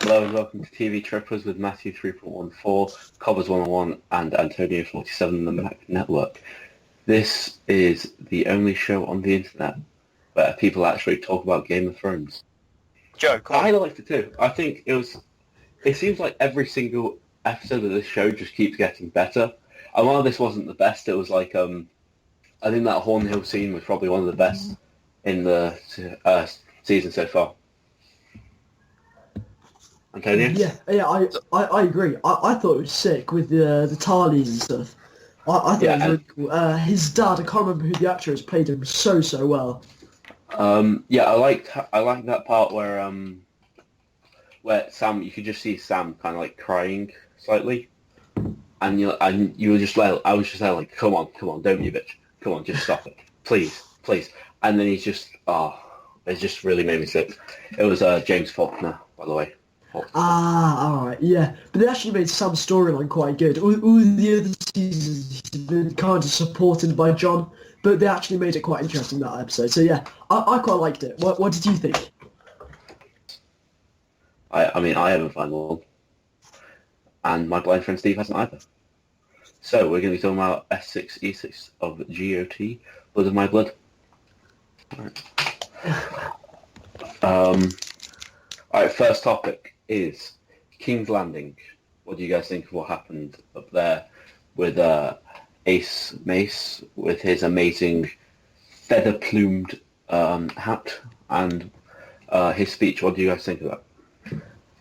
Hello and welcome to TV Trippers with Matthew 3.14, Cobbers 101 and Antonio 47 on the M.A.C. network. This is the only show on the internet where people actually talk about Game of Thrones. Joe, come on. I liked it too. I think it seems like every single episode of this show just keeps getting better. And while this wasn't the best, it was like, I think that Hornhill scene was probably one of the best in the season so far. Antonio? Yeah, I agree. I thought it was sick with the Tarleys and stuff. I thought it was really cool. His dad, I can't remember who the actor is, played him so well. I liked that part where Sam, you could just see Sam kind of like crying slightly, and you were just like, I was just there like, come on, don't you bitch, come on, just stop it, please, and then he's just, it just really made me sick. It was James Faulkner, by the way. Alright, yeah. But they actually made Sam's storyline quite good. All the other seasons he's been kind of supported by John, but they actually made it quite interesting, that episode. So yeah, I quite liked it. What did you think? I mean, I haven't found one, and my blind friend Steve hasn't either. So we're going to be talking about S6E6 of GOT, Blood of My Blood. Alright, first topic is King's Landing. What do you guys think of what happened up there with M.A.C. with his amazing feather-plumed hat and his speech? What do you guys think of that?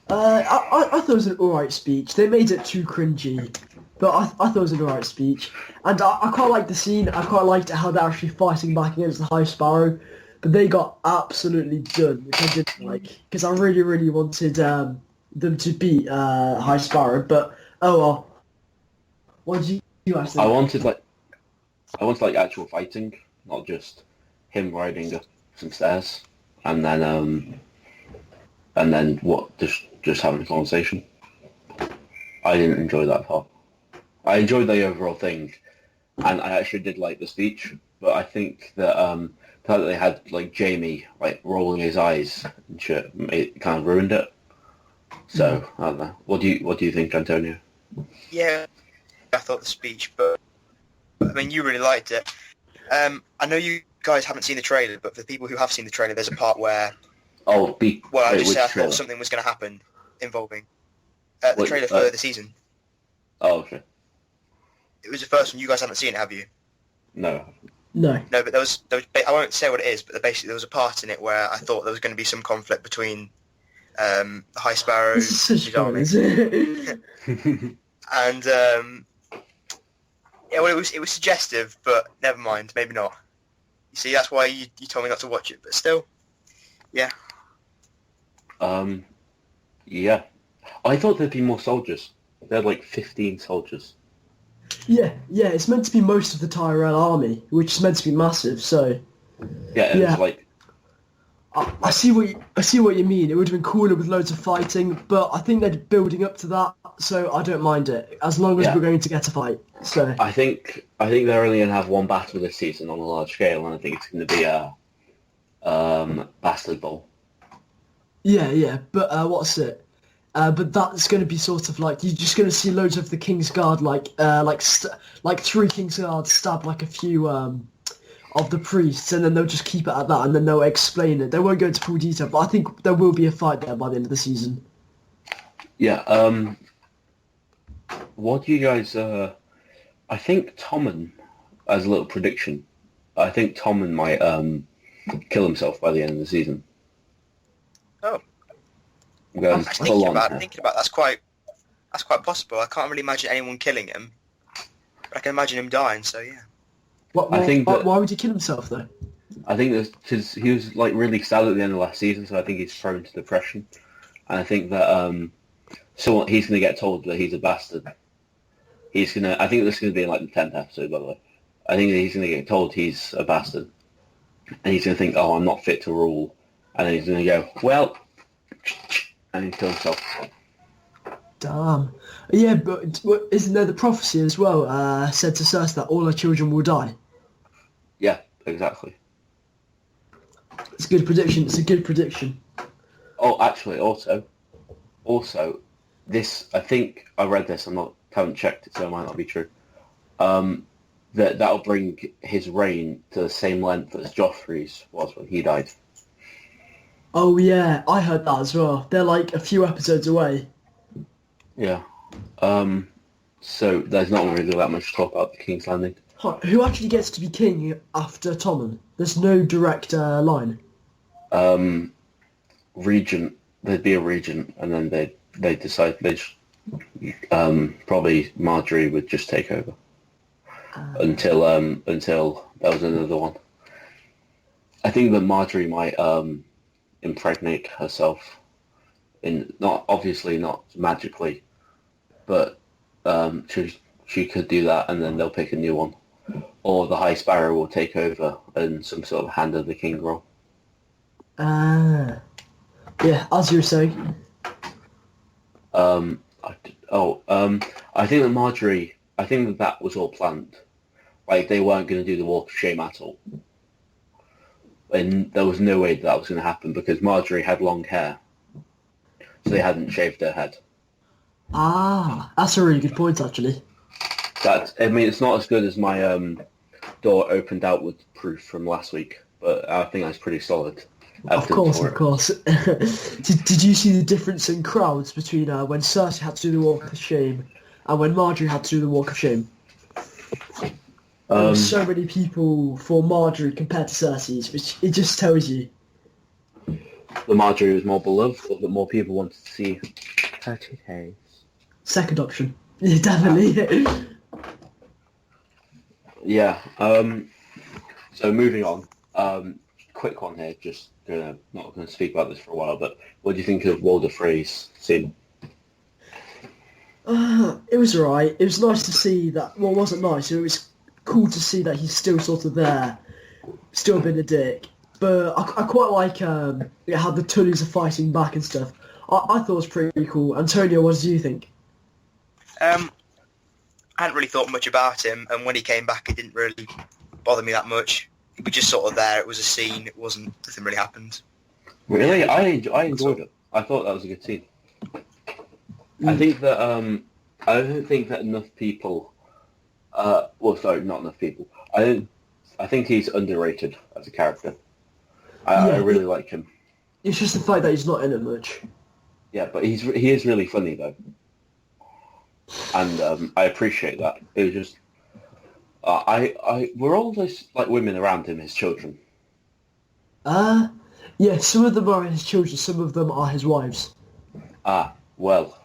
I thought it was an alright speech. They made it too cringy, but I thought it was an alright speech. And I quite liked the scene. I quite liked how they're actually fighting back against the High Sparrow. But they got absolutely done, which I didn't like, because I really wanted them to beat High Sparrow. But oh well. What did you guys think? I wanted actual fighting, not just him riding up some stairs and then just having a conversation. I didn't enjoy that part. I enjoyed the overall thing, and I actually did like the speech. But I think that the fact that they had like Jamie like rolling his eyes and shit, it kind of ruined it. So I don't know. What do you think, Antonio? Yeah, I thought the speech, but I mean, you really liked it. I know you guys haven't seen the trailer, but for the people who have seen the trailer, there's a part where I thought something was going to happen involving the trailer for the season. Oh, okay. It was the first one. You guys haven't seen it, have you? No. No, but there was. I won't say what it is, but basically there was a part in it where I thought there was going to be some conflict between the High Sparrow and his army. And yeah, well, it was suggestive, but never mind, maybe not. You see, that's why you told me not to watch it, but still, yeah. Yeah. I thought there'd be more soldiers. There had like 15 soldiers. Yeah, it's meant to be most of the Tyrell army, which is meant to be massive. So yeah, it was like. I see what you mean. It would have been cooler with loads of fighting, but I think they're building up to that, so I don't mind it as long as we're going to get a fight. So I think they're only going to have one battle this season on a large scale, and I think it's going to be a Bastard Bowl. Yeah, but what's it? But that's going to be sort of like you're just going to see loads of the King's Guard, like 3 King's Guards stab like a few of the priests, and then they'll just keep it at that, and then they'll explain it. They won't go into full detail, but I think there will be a fight there by the end of the season. Yeah. What do you guys? I think Tommen, as a little prediction, I think Tommen might kill himself by the end of the season. Oh. I'm thinking about that's quite possible. I can't really imagine anyone killing him, but I can imagine him dying. So yeah. Why would he kill himself though? I think that's because he was like really sad at the end of last season, so I think he's prone to depression, and I think that he's going to get told that he's a bastard. I think this is going to be in like the 10th episode, by the way. I think that he's going to get told he's a bastard, and he's going to think, "Oh, I'm not fit to rule," and then he's going to go, "Well," and he kills himself. Damn. Yeah, but isn't there the prophecy as well, said to Cersei that all her children will die? Yeah, exactly. It's a good prediction. Oh, actually, also, Also, I think I read this. Haven't checked it, so it might not be true. That'll bring his reign to the same length as Joffrey's was when he died. Oh yeah, I heard that as well. They're like a few episodes away. Yeah. So there's not really that much to talk about the King's Landing. Who actually gets to be king after Tommen? There's no direct line. Regent. There'd be a regent, and then they decide probably Marjorie would just take over until there was another one. I think that Marjorie might impregnate herself, not magically, but she could do that, and then they'll pick a new one, or the High Sparrow will take over in some sort of Hand of the King role. Yeah, as you were saying. I think that Marjorie. I think that was all planned. Like, they weren't going to do the Walk of Shame at all. And there was no way that was going to happen because Marjorie had long hair. So they hadn't shaved her head. That's a really good point, actually. It's not as good as my door opened outward proof from last week, but I think that's pretty solid. Of course. Did you see the difference in crowds between when Cersei had to do the Walk of Shame and when Marjorie had to do the Walk of Shame? There were so many people for Marjorie compared to Cersei's, which it just tells you. The Marjorie was more beloved, or that more people wanted to see her titties? Second option. Yeah, definitely. Yeah. So moving on. Quick one here. Not going to speak about this for a while, but what do you think of Walder Frey's scene? It was alright. It was nice to see that. Well, it wasn't nice. It was cool to see that he's still sort of there, still being a dick. But I quite like how the Tullys are fighting back and stuff. I thought it was pretty cool. Antonio, what did you think? I hadn't really thought much about him, and when he came back, it didn't really bother me that much. He was just sort of there. It was a scene. It wasn't. Nothing really happened. Really, I enjoyed it. I thought that was a good scene. I think that I don't think that enough people. Not enough people. I think he's underrated as a character. I really like him. It's just the fact that he's not in it much. Yeah, but he is really funny though, and I appreciate that. It was just were all those like women around him his children? Yeah, some of them are his children, some of them are his wives. Well,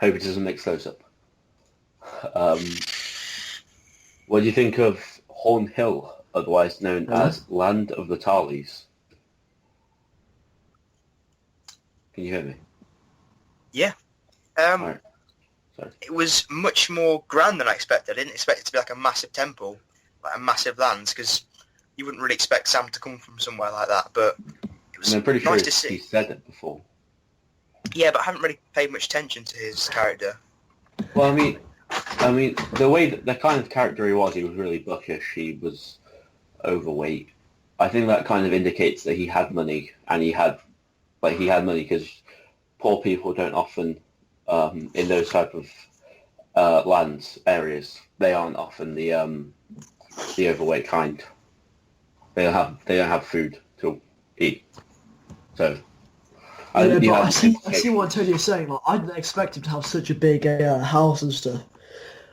hope it doesn't mix those up. What do you think of Horn Hill, otherwise known as Land of the Tarleys? Can you hear me? Yeah. Right. Sorry. It was much more grand than I expected. I didn't expect it to be like a massive temple, like a massive land, because you wouldn't really expect Sam to come from somewhere like that. But it was I'm pretty nice sure to see. He said it before. Yeah, but I haven't really paid much attention to his character. Well, I mean, the way the kind of character he was really bookish. He was overweight. I think that kind of indicates that he had money, and he had money because poor people don't often, in those type of lands areas, they aren't often the overweight kind. They don't have food to eat. So. I see what Antonio's saying. Like, I didn't expect him to have such a big house and stuff.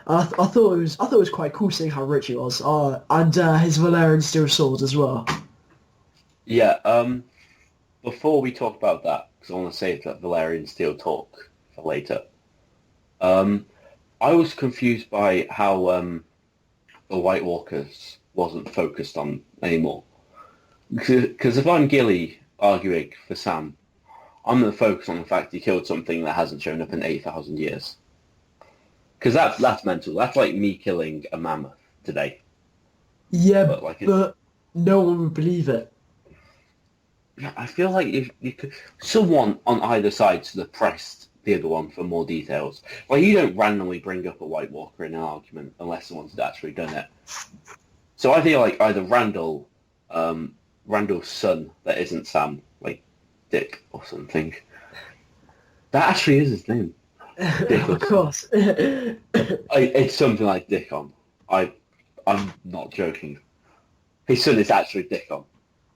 I thought it was quite cool seeing how rich he was, and his Valerian steel sword as well. Yeah. Before we talk about that, because I want to save that Valerian steel talk for later. I was confused by how the White Walkers wasn't focused on anymore. Because if I'm Gilly arguing for Sam, I'm going to focus on the fact he killed something that hasn't shown up in 8,000 years. Because that's mental. That's like me killing a mammoth today. Yeah, but no one would believe it. I feel like if you could, someone on either side should have pressed the other one for more details. Like, you don't randomly bring up a White Walker in an argument unless someone's actually done it. So I feel like either Randall's son that isn't Sam, like Dick or something, That actually is his name. Of course. It's something like Dickon. I'm not joking. His son is actually Dickon.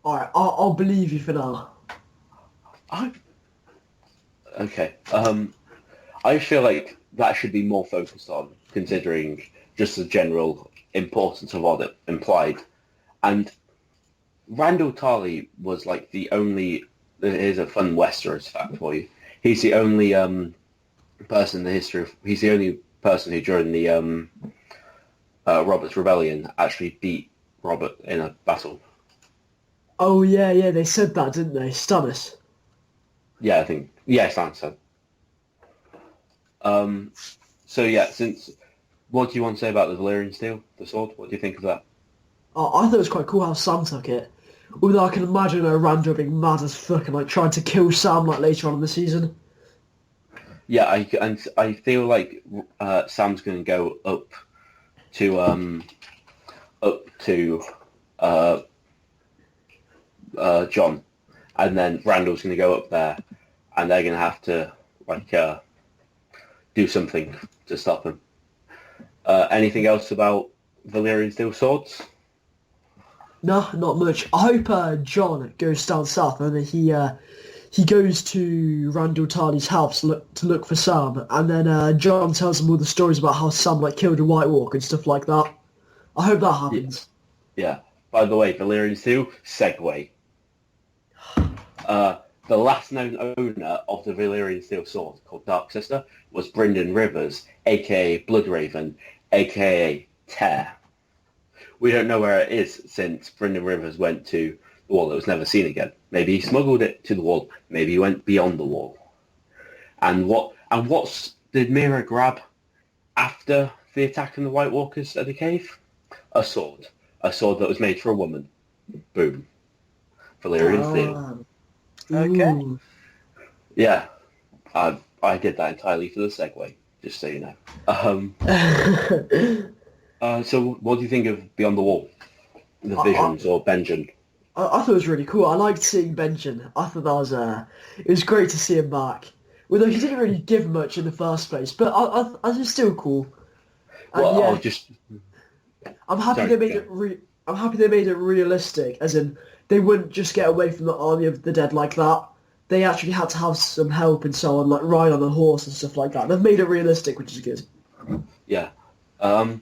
Alright, I'll believe you for now. Okay. I feel like that should be more focused on, considering just the general importance of what it implied. And Randall Tarley was like the only. Here's a fun Westeros fact for you. He's the only person in the history of. He's the only person who during the Robert's Rebellion actually beat Robert in a battle. Oh yeah, they said that, didn't they? Stannis. Yeah, I think. Yeah, Stannis said. So yeah, what do you want to say about the Valyrian steel, the sword? What do you think of that? Oh, I thought it was quite cool how Sam took it. Although I can imagine Randall being mad as fuck and like trying to kill Sam like later on in the season. Yeah, I feel like Sam's going to go up to John, and then Randall's going to go up there, and they're going to have to like do something to stop him. Anything else about Valyrian steel swords? No, not much. I hope John goes down south and then he goes to Randall Tarley's house to look for Sam, and then John tells him all the stories about how Sam like killed a White Walker and stuff like that. I hope that happens. Yeah. By the way, Valyrian steel segue. The last known owner of the Valyrian steel sword, called Dark Sister, was Brynden Rivers, aka Bloodraven, aka Tear. We don't know where it is since Brynden Rivers went to the wall that was never seen again. Maybe he smuggled it to the wall. Maybe he went beyond the wall. And what did Mira grab after the attack on the White Walkers at the cave? A sword. A sword that was made for a woman. Boom. Valyrian steel. Okay. Ooh. Yeah, I did that entirely for the segue, just so you know. So what do you think of Beyond the Wall? The Visions or Benjen? I thought it was really cool. I liked seeing Benjen. I thought that was it was great to see him back. Although he didn't really give much in the first place, but I was still cool. And Well, I'm happy Sorry, they made it. I'm happy they made it realistic, as in they wouldn't just get away from the army of the dead like that. They actually had to have some help and so on, like ride on a horse and stuff like that. They've made it realistic, which is good. Yeah. I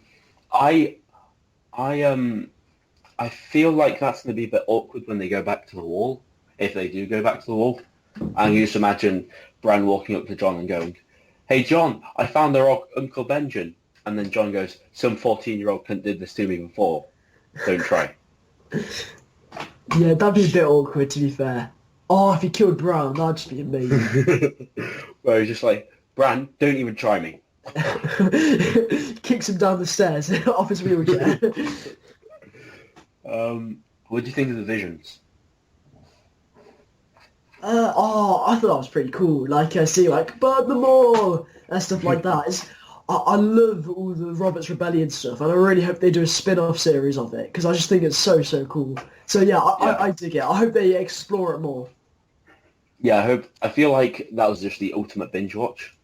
feel like that's going to be a bit awkward when they go back to the wall, if they do go back to the wall. And you just imagine Bran walking up to Jon and going, "Hey Jon, I found their Uncle Benjen." And then Jon goes, "Some 14-year-old cunt did this to me before. Don't try." Yeah, that'd be a bit awkward, to be fair. Oh, if he killed Bran, that'd just be amazing. Where he's just like, "Bran, don't even try me." Kicks him down the stairs off his wheelchair. What do you think of the visions? I thought that was pretty cool. Like, see, like, burn them all and stuff like that. I love all the Robert's Rebellion stuff, and I really hope they do a spin-off series of it, because I just think it's so cool. So yeah, I dig it. I hope they explore it more. Yeah, I feel like that was just the ultimate binge watch.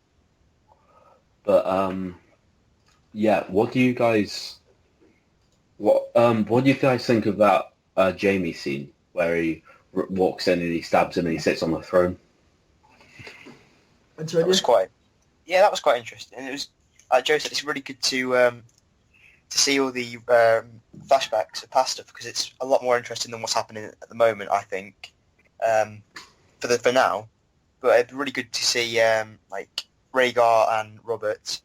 But yeah, what do you guys think of that Jaime scene where he walks in and he stabs him and he sits on the throne? That was quite interesting. It was, like Joe said, it's really good to see all the flashbacks of past stuff, because it's a lot more interesting than what's happening at the moment, I think, for now. But it'd be really good to see like Rhaegar and Robert,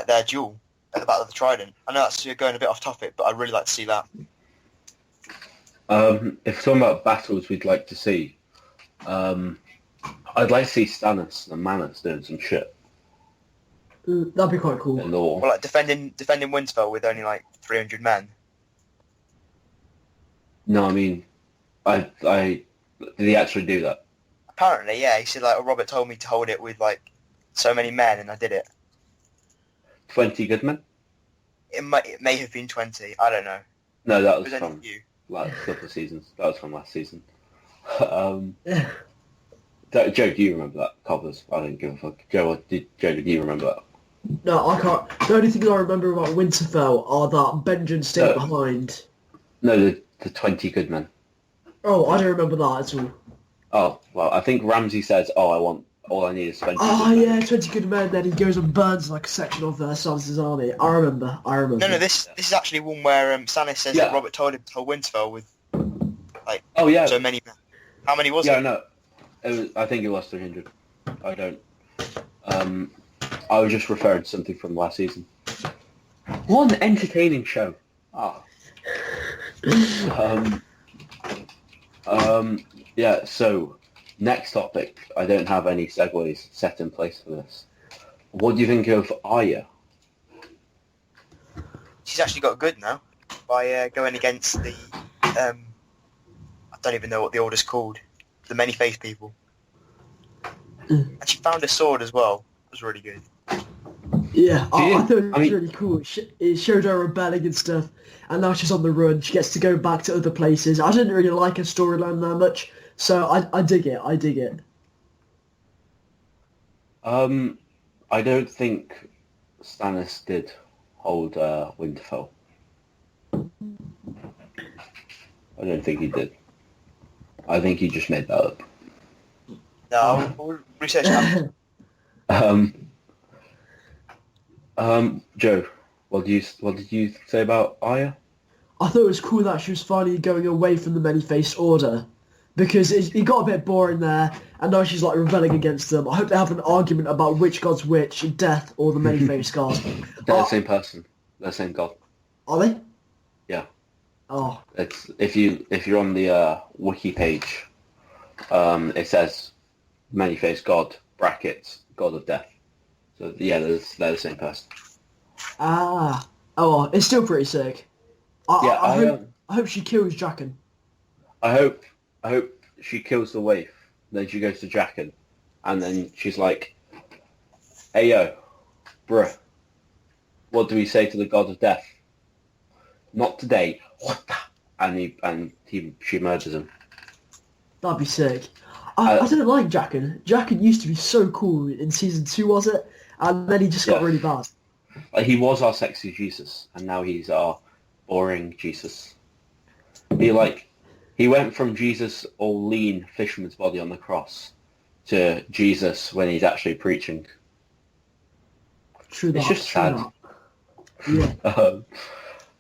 their duel at the Battle of the Trident. I know that's going a bit off topic, but I'd really like to see that. If we're talking about battles we'd like to see, I'd like to see Stannis and Manners doing some shit. That'd be quite cool. In the war. Well, like defending Winterfell with only like 300 men. No, I mean, did he actually do that? Apparently, yeah. He said, like, Robert told me to hold it with like so many men, and I did it. 20 good men? It may have been 20. I don't know. No, that was It from you. like a couple of seasons. That was from last season. Joe, do you remember that? Cobblers. I don't give a fuck. Joe, do you remember that? No, I can't. The only thing I remember about Winterfell are that Benjen stayed behind. No, the 20 good men. Oh, I don't remember that at all. Oh, well, I think Ramsay says, all I need is 20 Oh, good men. yeah, 20 good men, then he goes and burns like a section of Sansa's army. I remember. No, this is actually one where Stannis says that Robert told him to hold Winterfell with, like, so many men. How many was it? Yeah, no. I think it was 300. I don't. I was just referring to something from last season. What an entertaining show. Yeah, so, next topic. I don't have any segues set in place for this. What do you think of Arya? She's actually got good now by going against the, I don't even know what the order's called, the many-faced people. And she found a sword as well. It was really good. Yeah, I thought it was really cool. It showed her rebelling and stuff, and now she's on the run. She gets to go back to other places. I didn't really like her storyline that much, so I dig it. I dig it. I don't think Stannis did hold Winterfell. I don't think he did. I think he just made that up. No, we'll research that. Joe, what did you say about Arya? I thought it was cool that she was finally going away from the many-faced order, because it got a bit boring there, and now she's like rebelling against them. I hope they have an argument about which god's which, death or the many-faced god. They're the same person. They're the same god. Are they? Yeah. Oh. It's if you're on the wiki page, it says many-faced god brackets god of death. So yeah, they're the same person. Ah. Oh, well, it's still pretty sick. I hope she kills Jaqen. I hope she kills the waif. Then she goes to Jaqen, and then she's like, "Hey yo, bruh, what do we say to the god of death? Not today. What the?" And she murders him. That'd be sick. I didn't like Jaqen. Jaqen used to be so cool in season 2, was it? And then he just got really bad. Like, he was our sexy Jesus, and now he's our boring Jesus. He went from Jesus all lean fisherman's body on the cross to Jesus when he's actually preaching. True that. It's just sad. Yeah.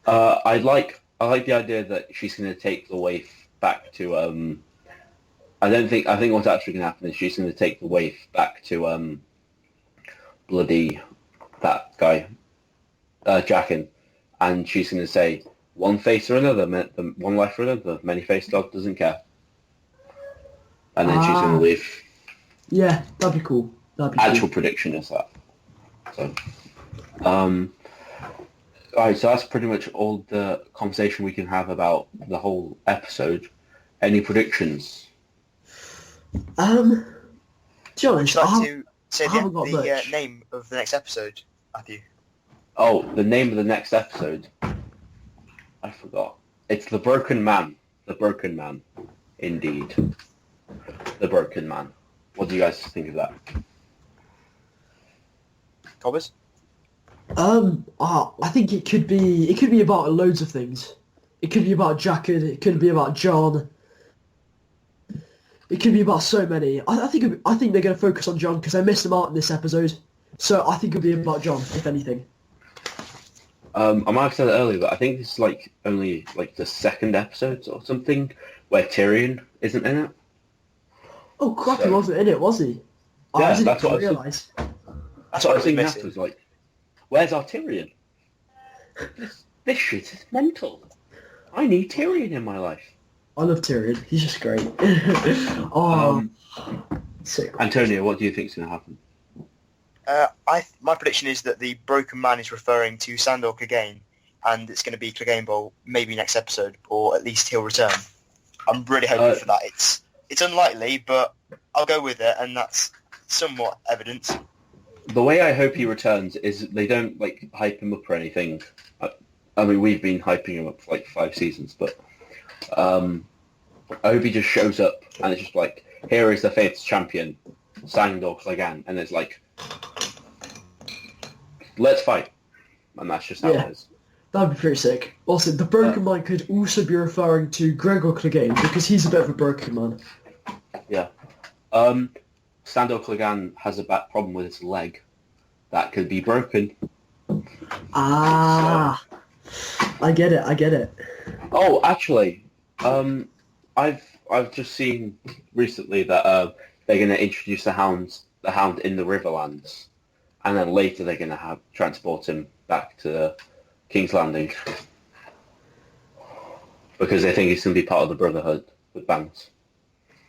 I like the idea that she's going to take the waif back to. I think what's actually going to happen is she's going to take the waif back to bloody that guy, Jaqen, and she's going to say, "One face or another, one life or another. Many-faced God doesn't care." And then she's going to leave. Yeah, that'd be cool. Actual prediction is that. So, alright, so that's pretty much all the conversation we can have about the whole episode. Any predictions? To be honest, Would you like to say the name of the next episode, Matthew? Oh, the name of the next episode? I forgot. It's The Broken Man. The Broken Man. Indeed. The Broken Man. What do you guys think of that? Cobbers? I think it could be about loads of things. It could be about Jaqen, it could be about Jon. It could be about so many. I think they're going to focus on Jon because I missed him out in this episode. So I think it'll be about Jon, if anything. I might have said it earlier, but I think this is only the second episode or something where Tyrion isn't in it. Oh crap, he wasn't in it, was he? Yeah, I that's what I realise. That's what I was thinking afterwards. Where's our Tyrion? This shit is mental. I need Tyrion in my life. I love Tyrion. He's just great. Sick. Antonio, what do you think's going to happen? My prediction is that the Broken Man is referring to Sandor Clegane, and it's going to be Clegane Bowl maybe next episode, or at least he'll return. I'm really hoping for that. It's unlikely, but I'll go with it, and that's somewhat evidence. The way I hope he returns is they don't hype him up or anything. I mean, we've been hyping him up for 5 seasons, but I hope he just shows up and it's just here is the Fates champion, Sandor Clegane, and it's like, let's fight. And that's just how it is. That'd be pretty sick. Also, the broken man could also be referring to Gregor Clegane, because he's a bit of a broken man. Yeah. Sandor Clegane has a bad problem with his leg. That could be broken. I get it. Oh, actually, I've just seen recently that they're going to introduce the Hound in the Riverlands, and then later they're going to transport him back to King's Landing because they think he's going to be part of the Brotherhood with bands.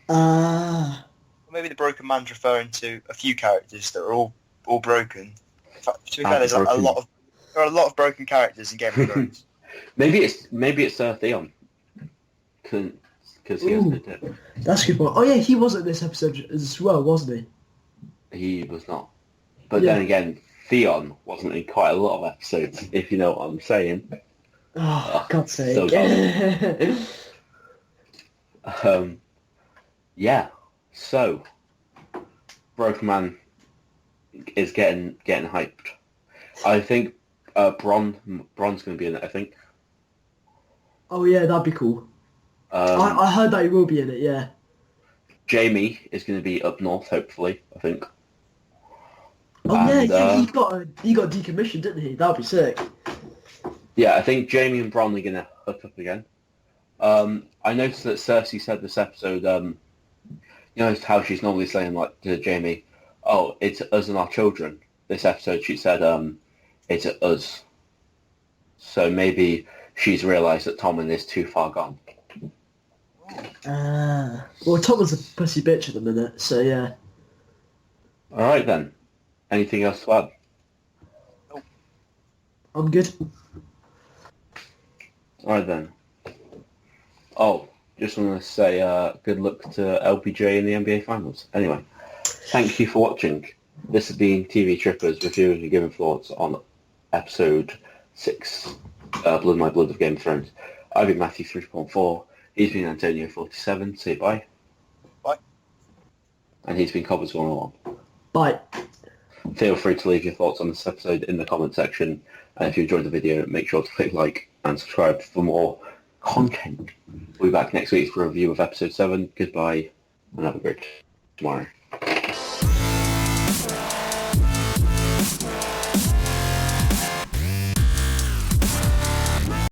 Maybe the broken man's referring to a few characters that are all broken. In fact, to be fair, there are a lot of broken characters in Game of Thrones. maybe it's Theon. Because he hasn't it. That's a good point. Oh yeah, he was in this episode as well, wasn't he? He was not. But then again, Theon wasn't in quite a lot of episodes, if you know what I'm saying. Oh, God's sake. Yeah. So, Broken Man is getting hyped. I think Bron's going to be in it, I think. Oh yeah, that'd be cool. I heard that he will be in it, yeah. Jamie is going to be up north, hopefully, I think. Oh yeah, he got decommissioned, didn't he? That'd be sick. Yeah, I think Jamie and Bronn are going to hook up again. I noticed that Cersei said this episode, you know how she's normally saying like to Jamie, oh, it's us and our children. This episode she said, it's us. So maybe she's realised that Tommen is too far gone. Well, Tommen's a pussy bitch at the minute, so yeah. Alright then. Anything else to add? Nope. I'm good. Alright then. Oh, just want to say good luck to LPJ in the NBA Finals. Anyway, thank you for watching. This has been TV Trippers reviewing and giving thoughts on episode 6, Blood My Blood of Game of Thrones. I've been Matthew 3.4. He's been Antonio 47. Say bye. Bye. And he's been Cobbers 101. Bye. Feel free to leave your thoughts on this episode in the comment section. And if you enjoyed the video, make sure to click like and subscribe for more content. We'll be back next week for a review of episode 7. Goodbye and have a great tomorrow.